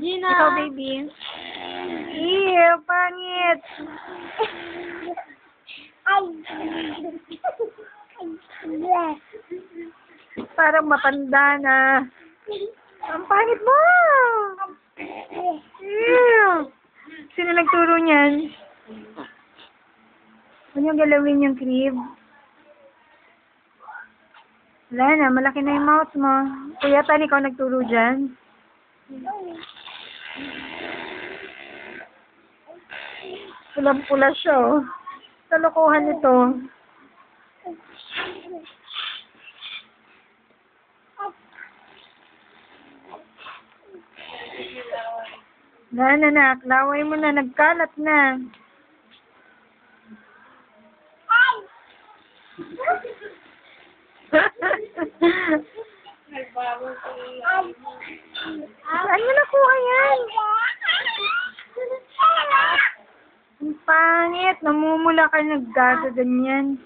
Gina. Ikaw, baby. Ew, pangit. Parang matanda na. Ang pangit mo! Ew. Sino nagturo niyan? Huwag niyong galawin yung crib. Wala na, malaki na yung mouth mo. Kuya Tan, ikaw nagturo dyan? Pulang-pula siya, oh. Kalokohan ito. Wala na, anak. Laway mo na. Nagkalat na. Saan mo nakuha yan? Ang pangit. Namumula ka naggaganyan.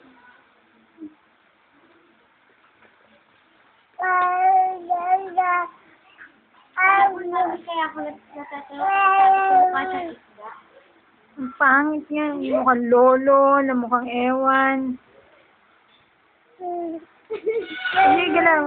Kaya ako natatawa. Ang pangit yan. Mukhang lolo, na mukhang ewan. Hindi galaw.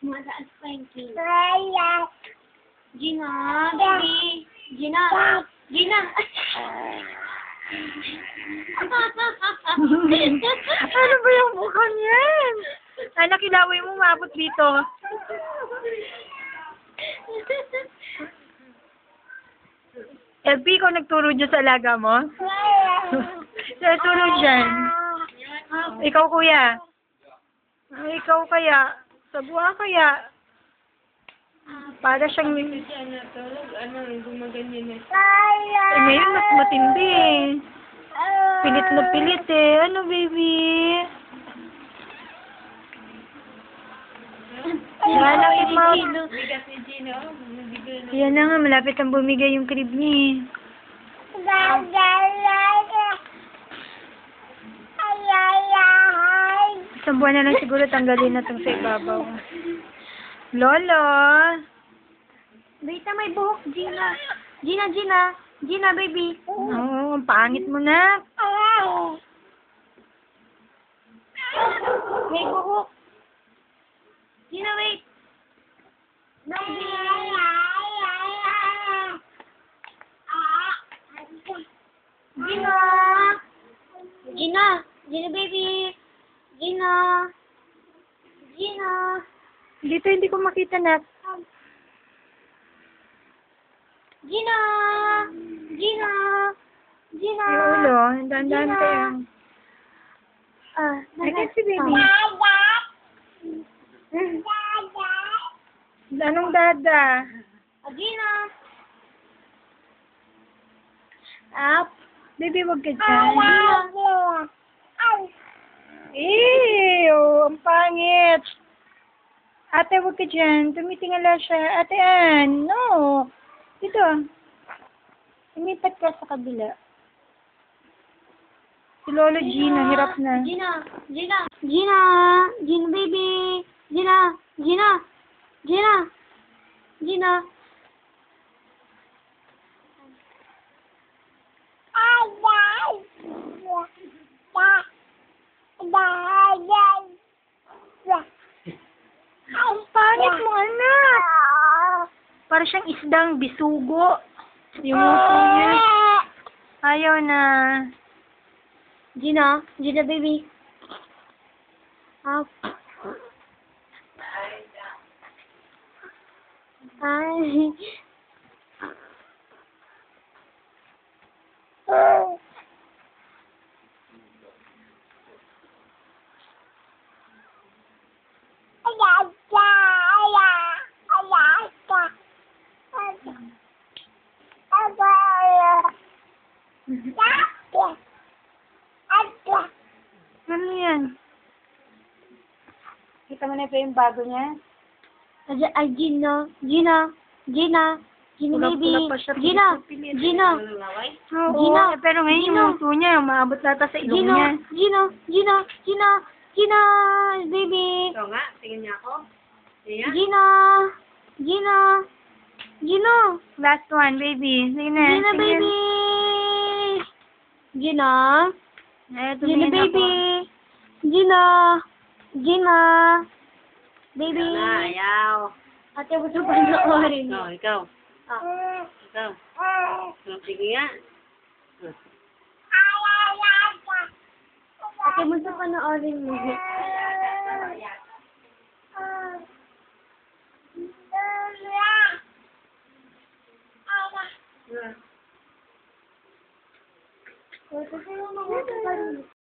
Mataas pa yung kilo. Gina, baby. Gina. Gina. Ano ba yung mukhang yan? Anak, ilaway mo, maabot dito. LP, ikaw nagturo dyan sa alaga mo? Nagturo dyan. Ikaw, kuya. Ikaw kaya. Sa buha kaya. Para siyang... Gumaganyan na. ngayon, mas matindi eh. Pilit na pilit eh. Ano, baby? Yan ang imam. Bigas ni Gina. Yan na nga, malapit ang bumigay yung crib niya eh. Isang buwan na lang siguro tanggalin na itong sa ibabaw. Lolo! Wait na, may buhok, Gina. Gina, Gina. Gina, baby. Oo, ang pangit mo na. May buhok. Gina, wait. No, Gina. Gina. Gina, baby. Gina. Gina. Dito hindi ko makita na. Gina. Gina. Gina. Yung ulo, dandan kayo. Nakit si baby. Anong dada? Gina. Up. Baby, wag ka dyan. Ew, ang pangit. Ate, wag ka dyan. Tumitingala siya. Ate Ann, no. Dito. Umipat ka sa kabila. Si Lolo Gina, hirap na. Gina. Gina. Gina. Gina, baby. Gina. Gina. Gina. Gina. Ang pangit mo, anak. Para siyang isdang bisugo. Yung muso niya. Ayaw na. Gina. Gina, baby. Up. Ay. Ano yan? Nakita mo na pa yung bago niya? Ay, Gina. Gina. Gina. Gina, baby. Tulak-tulak pa siya. Gina. Gina. Oo, Gina. pero ngayon yung Gina. muso niya, maabot lata sa ilong Gina. niya. Gina. Gina. Gina. Gina. Baby. Ito nga, tingin niya ako. Ayan. Gina. Gina. Gina. Last one, baby. Sige na. Gina, tingin. baby. Gina. Eh, Gina, tumingin baby. ako. Gina. Gina. Baby. Ayaw na, ayaw. Ate, gusto pa panoorin. Ikaw. Ah. Ikaw. Sige nga. Ate, gusto panoorin mo. Kasi yung mga